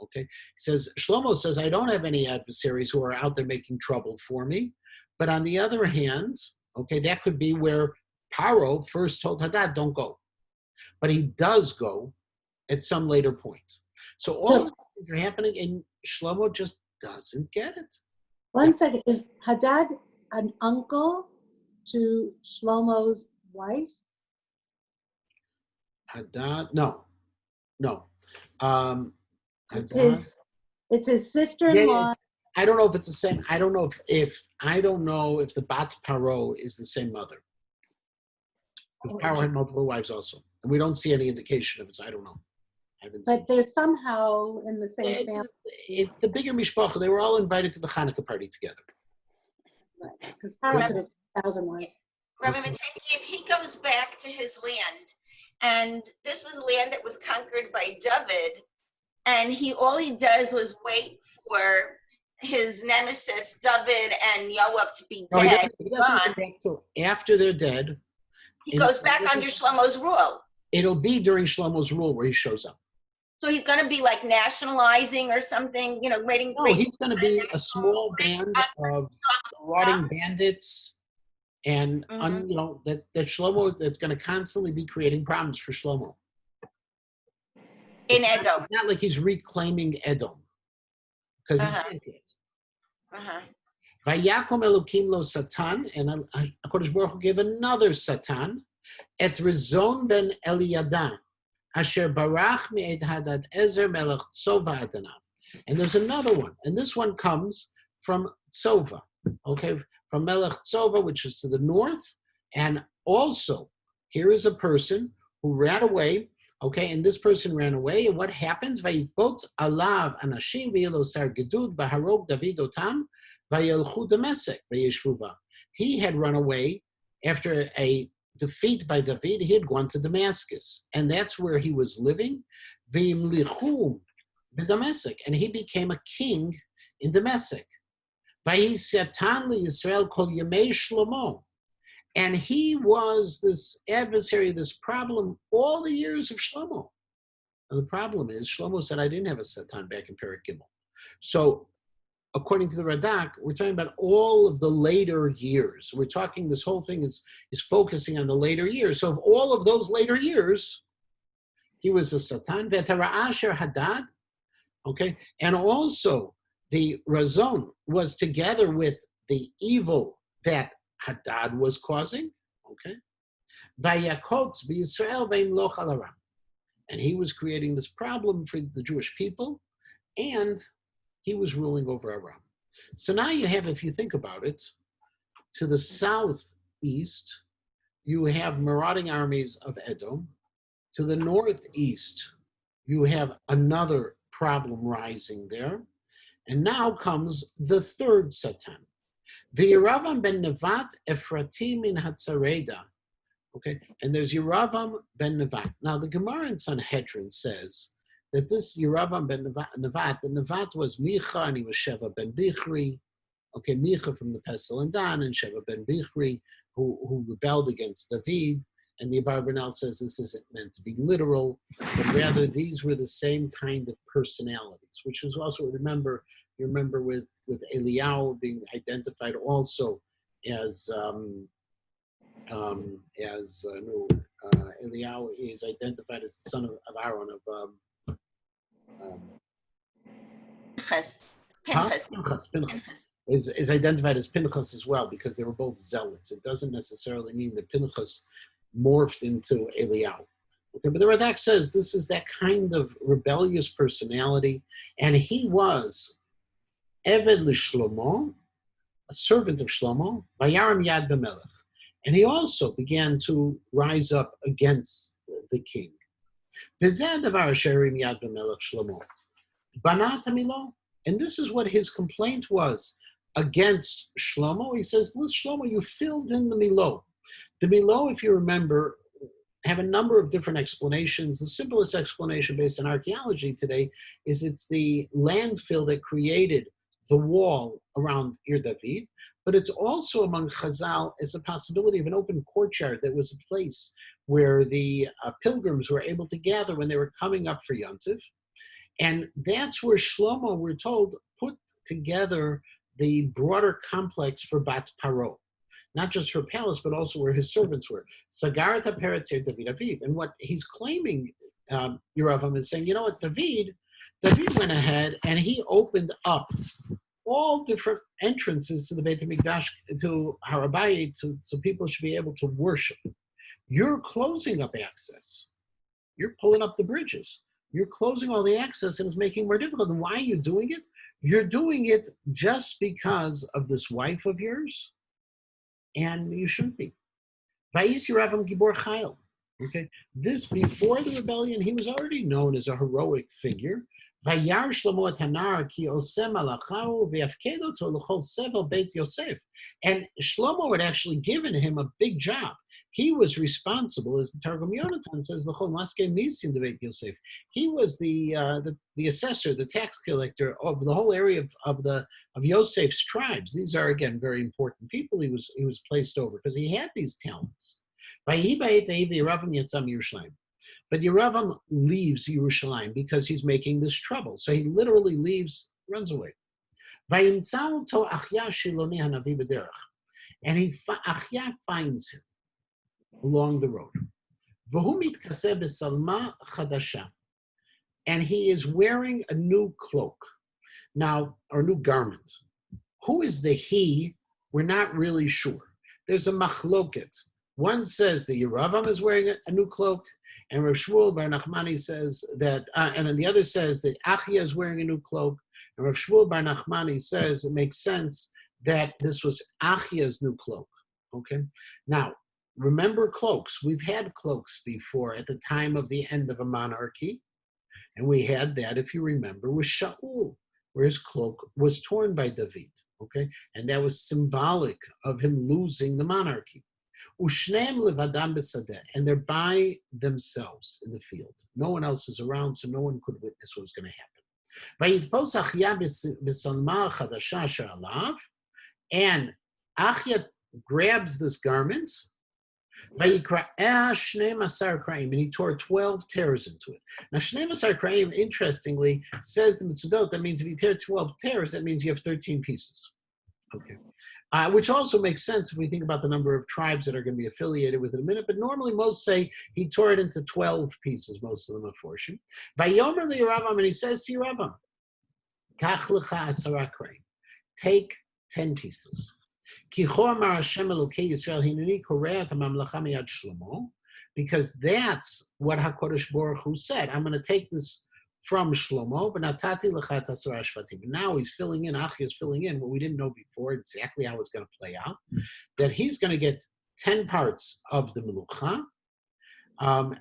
Okay? He says, Shlomo says, I don't have any adversaries who are out there making trouble for me. But on the other hand, okay, that could be where Paro first told Hadad, don't go. But he does go at some later point. So all of these are happening, and Shlomo just doesn't get it. One second, is Hadad an uncle to Shlomo's wife? Hadad, no. It's Hadad, it's his yeah. sister-in-law. I don't know if it's the same. I don't know if the Bat Paro is the same mother. Because Paro had multiple wives also, and we don't see any indication of it. So I don't know. I haven't seen. But they're somehow in the same family. It's the bigger mishpacha. They were all invited to the Hanukkah party together. Because Paro could have 1,000 wives. Rabbi Mateki, if he goes back to his land, and this was land that was conquered by David, and all he does was wait for his nemesis David and Yoav to be No, dead. he doesn't come back till after they're dead. He goes back under Shlomo's rule. It'll be during Shlomo's rule where he shows up. So he's going to be like nationalizing or something, waiting. No, he's going to be a small band of marauding bandits, and that Shlomo that's going to constantly be creating problems for Shlomo. In Edom. It's not like he's reclaiming Edom, because he can't yet. Vayakom Elokim lo Satan, and HaKadosh Baruch Hu gave another Satan, et Rezon ben Eliada, asher barach me'ed Hadad Ezer melech Tzova Adanav. And there's another one, and this one comes from Tzova, okay, from Melech Tzova, which is to the north, and also here is a person who ran away. Okay, and this person ran away, and what happens? Vayikbotz alav anashim v'yelosar gedud b'harog David otam v'yelchu Damasek v'yeshvuva. He had run away after a defeat by David. He had gone to Damascus, and that's where he was living. V'yimlichu b'Damasek, and he became a king in Damascus. Vayisatan liYisrael kol yemei Shlomo. And he was this adversary, this problem, all the years of Shlomo. And the problem is, Shlomo said, I didn't have a Satan back in Perek Gimel. So, according to the Radak, we're talking about all of the later years. We're talking, this whole thing is focusing on the later years. So, of all of those later years, he was a Satan. V'tara asher Hadad, okay? And also, the Razon was together with the evil that Hadad was causing, okay? Vayakotz b'Yisrael v'imloch al Aram. And he was creating this problem for the Jewish people, and he was ruling over Aram. So now you have, if you think about it, to the southeast, you have marauding armies of Edom. To the northeast, you have another problem rising there. And now comes the third Satan. V'Yeravam ben Nevat Efratim in Hatzareda. Okay, and there's Yeravam ben Nevat. Now the Gemara in Sanhedrin says that this Yeravam ben Nevat, the Nevat was Micha, and he was Sheva ben Bichri. Okay, Micha from the Pesel and Dan, and Sheva ben Bichri, who rebelled against David. And the Abarbanel says this isn't meant to be literal, but rather these were the same kind of personalities, which is also, you remember with Eliyahu being identified also as Eliyahu is identified as the son of Aaron, Pinchas. Is identified as Pinchas as well, because they were both zealots. It doesn't necessarily mean that Pinchas morphed into Eliyahu. Okay, but the Radak says this is that kind of rebellious personality, and he was Eved l'Shlomo, a servant of Shlomo, Vayaram Yad B'Melech. And he also began to rise up against the king. V'zeh davar asher harim Yad B'Melech Shlomo. Banat Hamilo. And this is what his complaint was against Shlomo. He says, listen, Shlomo, you filled in the Milo. The Milo, if you remember, have a number of different explanations. The simplest explanation based on archaeology today is it's the landfill that created the wall around Ir David, but it's also among Chazal as a possibility of an open courtyard that was a place where the pilgrims were able to gather when they were coming up for Yom Tov. And that's where Shlomo, we're told, put together the broader complex for Bat Paro. Not just her palace, but also where his servants were. Sagarata Peretzer David Aviv. And what he's claiming, Yeravam, is saying, you know what, David went ahead and he opened up all different entrances to the Beit HaMikdash, to Harabayit, so people should be able to worship. You're closing up access. You're pulling up the bridges. You're closing all the access and it's making it more difficult. And why are you doing it? You're doing it just because of this wife of yours, and you shouldn't be. Vayis Yeravam Gibor Chayil. Okay, this before the rebellion, he was already known as a heroic figure. Vayar Shlomo et Hanar ki oseh malachahu ve'afkedo to l'chol sevel Beit Yosef. And Shlomo had actually given him a big job. He was responsible, as the Targum Yonatan says, l'chol maskei misim de Beit Yosef. He was the assessor, the tax collector of the whole area of Yosef's tribes. These are again very important people. He was placed over because he had these talents. But Yeravam leaves Yerushalayim because he's making this trouble. So he literally leaves, runs away. And Achya finds him along the road. And he is wearing a new cloak. Now, or new garment. Who is the he? We're not really sure. There's a machloket. One says that Yeravam is wearing a new cloak, and Rav Shmuel Bar Nachmani says that, and then the other says that Achia is wearing a new cloak, and Rav Shmuel Bar Nachmani says it makes sense that this was Achia's new cloak. Okay, now remember cloaks. We've had cloaks before at the time of the end of a monarchy, and we had that, if you remember, with Shaul, where his cloak was torn by David. Okay, and that was symbolic of him losing the monarchy. Ushneim levadam b'sadeh, and they're by themselves in the field. No one else is around, so no one could witness what was going to happen. Vayitpos Achya b'salma chadasha asher alav, and Achya grabs this garment. Vayikra shnei masar kraim, and he tore 12 tears into it. Now, shnei masar kraim, interestingly, says the Mitzvot. That means if you tear 12 tears, that means you have 13 pieces. Okay. Which also makes sense if we think about the number of tribes that are going to be affiliated with it in a minute. But normally most say he tore it into 12 pieces, most of them are fortune. Vayomer Yeravam, and he says to Yeravam, Kach lecha asara kraim, take 10 pieces. Kicho amar Hashem Elokei Yisrael hineni koreh hamamlacha miyad Shlomo, because that's what HaKadosh Baruch Hu said. I'm going to take this from Shlomo, but natati lechat asara shvatim. Now he's filling in, Achia is filling in what we didn't know before, exactly how it's going to play out, that he's going to get 10 parts of the Melucha,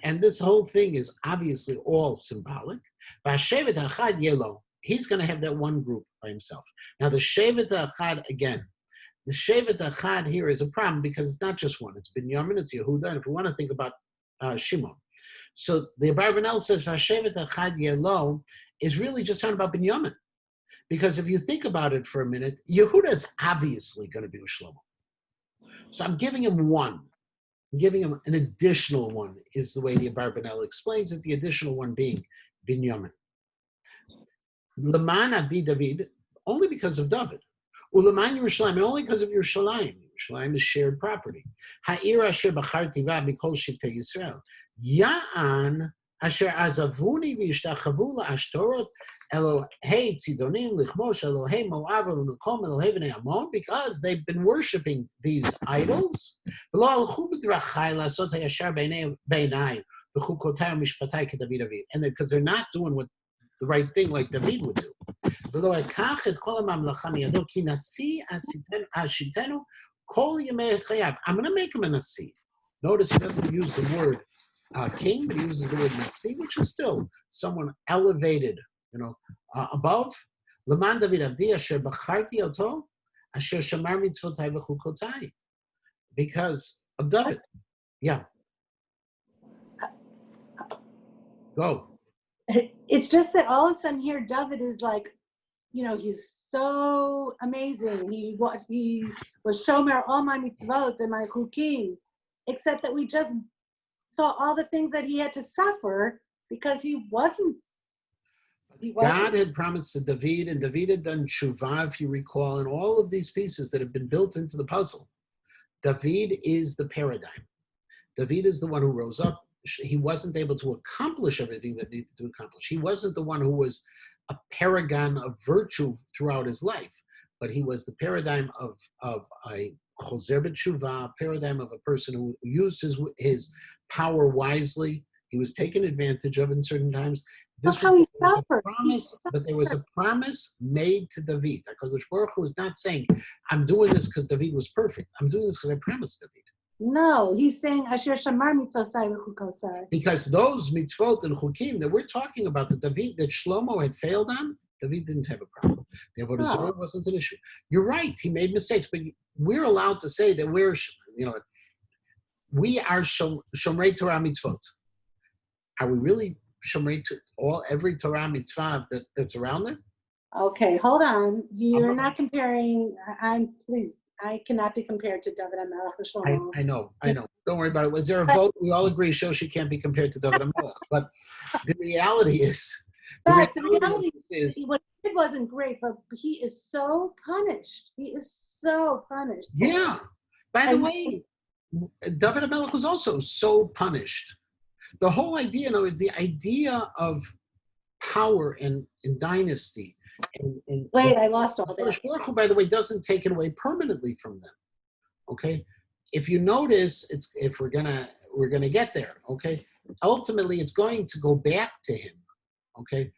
and this whole thing is obviously all symbolic. V'ashevet hachad yelo, he's going to have that one group by himself. Now the shevet hachad, again, the shevet hachad here is a problem because it's not just one, it's Binyamin, it's Yehuda, and if we want to think about Shimon. So the Abarbanel says, Vashevet Achad Yelo is really just talking about Binyamin. Because if you think about it for a minute, Yehuda is obviously going to be with Shlomo. So I'm giving him one. I'm giving him an additional one, is the way the Abarbanel explains it, the additional one being Binyamin. Leman Abdi David, only because of David. Uleman Yerushalayim, and only because of Yerushalayim. Yerushalayim is shared property. Ha'ir asher b'charti va mikol shivtei Yisrael. Ya'an asher azavuni v'yishtachavu la'ashtorot Elohei Tzidonim lichmosh Elohei Moav Elohekom Elohei Bnei Ammon, because they've been worshiping these idols. V'lo alchu b'drachai la'asot ha'yashar b'nai v'chukotai u'mishpatai keDavid Aviv, and because they're not doing what the right thing like David would do. I'm going to make him a nasi. Notice he doesn't use the word king, but he uses the word nasi, which is still someone elevated, above. Leman David Avdi asher bacharti oto asher shamar mitzvotai v'chukotai. Because of David. Yeah. Go. It's just that all of a sudden here, David is like, he's so amazing. He was shomer all my mitzvot and my chukim, except that we just saw all the things that he had to suffer because he wasn't. God had promised to David, and David had done tshuva, if you recall, and all of these pieces that have been built into the puzzle. David is the paradigm. David is the one who rose up. He wasn't able to accomplish everything that needed to accomplish. He wasn't the one who was a paragon of virtue throughout his life, but he was the paradigm of a choser b'tshuva, paradigm of a person who used his power wisely. He was taken advantage of in certain times. Look how he suffered. But there was a promise made to David. HaKadosh Baruch Hu was not saying, I'm doing this because David was perfect. I'm doing this because I promised David. No, he's saying Asher Shamar mitzvosai v'chukosai. Because those mitzvot and chukim that we're talking about, that Shlomo had failed on, David didn't have a problem. The Avodah Zarah wasn't an issue. You're right, he made mistakes, but we're allowed to say that we are Shomrei Torah mitzvot. Are we really Shomrei every Torah mitzvah that's around there? Okay, hold on. You're not comparing. I cannot be compared to David HaMelech or Shlomo. I know. Don't worry about it. Was there a vote? We all agree Shoshi can't be compared to David HaMelech. But the reality is... But the reality is what he did wasn't great, but he is so punished. He is so punished. Yeah. By the way, David HaMelech was also so punished. The whole idea, is the idea of power and dynasty. Wait, I lost all that. Baruch Hu, by the way, doesn't take it away permanently from them. Okay, if you notice, if we're gonna get there. Okay, ultimately it's going to go back to him. Okay,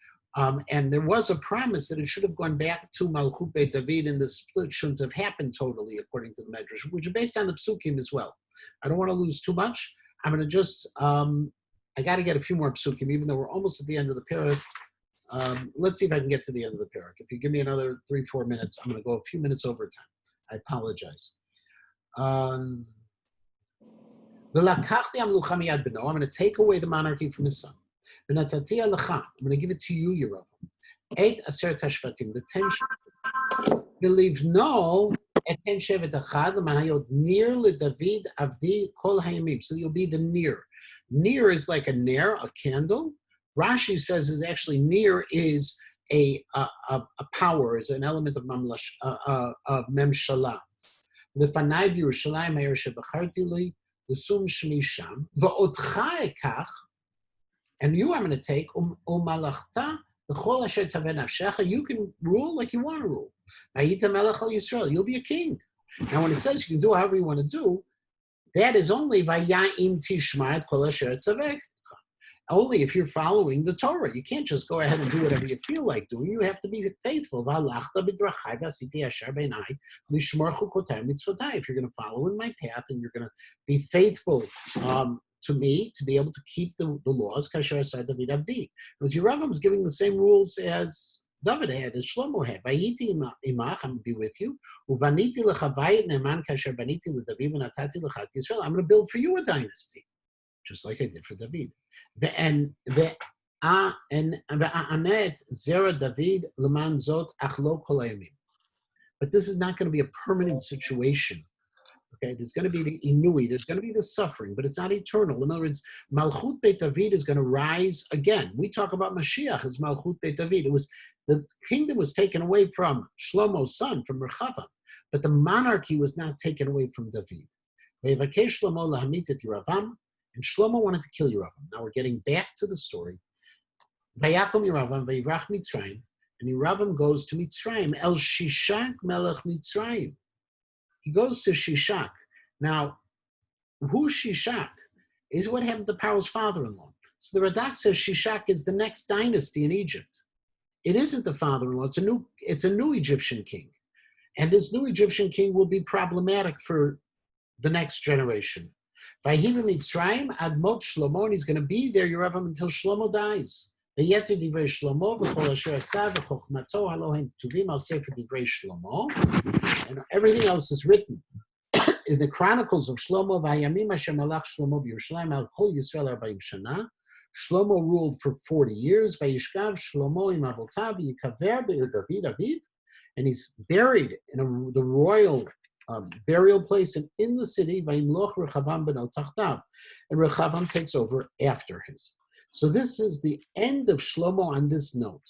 and there was a promise that it should have gone back to Malchut Beit David, and the split shouldn't have happened totally, according to the Medrash, which is based on the Psukim as well. I don't want to lose too much. I'm going to just I got to get a few more Psukim, even though we're almost at the end of the Perek. Let's see if I can get to the end of the Perek. If you give me another 3-4 minutes, I'm going to go a few minutes over time. I apologize. I'm going to take away the monarchy from his son. I'm going to give it to you, Yeravam. 8 Aser Tashvatim, the 10 Shvatim. Believe no, Eten Shevet Achad, Manayot Nir LeDavid Avdi Kol Hayamim. So you'll be the Nir. Nir is like a ner, a candle. Rashi says is actually Nir is a power, is an element of memshala. Lefanai b'Yerushalayim ha'er shebacharti li l'sum shmi sham v'otcha ekach, and you I'm going to take u'malachta l'chol asher taveh nafshecha. You can rule like you want to rule. Vayita melech al Yisrael. You'll be a king. Now, when it says you can do however you want to do, that is only vaya'im tishma et kol asher tzaveh. Only if you're following the Torah. You can't just go ahead and do whatever you feel like doing. You have to be faithful. If you're going to follow in my path and you're going to be faithful to me, to be able to keep the laws, because Yeravam is giving the same rules as David had, as Shlomo had. I'm going to be with you. I'm going to build for you a dynasty, just like I did for David. But this is not going to be a permanent situation. Okay, there's going to be the inui, there's going to be the suffering, but it's not eternal. In other words, Malchut Beit David is going to rise again. We talk about Mashiach as Malchut Beit David. The kingdom was taken away from Shlomo's son, from Rechavam, but the monarchy was not taken away from David. And Shlomo wanted to kill Yeravam. Now we're getting back to the story. Vayakom Yeravam vayivrach Mitzrayim, and Yeravam goes to Mitzrayim. El Shishak Melech Mitzrayim. He goes to Shishak. Now, who's Shishak? Is what happened to Paro's father-in-law. So the Radak says Shishak is the next dynasty in Egypt. it isn't the father-in-law. It's a new Egyptian king. And this new Egyptian king will be problematic for the next generation. Vayhiva Mitzrayim ad mot Shlomo, and he's going to be there, Yeravam, until Shlomo dies. V'yeter divrei Shlomo v'chol asher asa v'chochmato halohem ktuvim al sefer divrei Shlomo. And everything else is written in the Chronicles of Shlomo. V'hayamim asher malach Shlomo b'Yerushalayim al kol Yisrael 40 shana. Shlomo ruled for 40 years. Vayishkav Shlomo im avotav v'yikaver be'ir David aviv. And he's buried in the royal burial place and in the city. Vayimloch Rechavam beno tachtav, and Rechavam takes over after his. So this is the end of Shlomo on this note.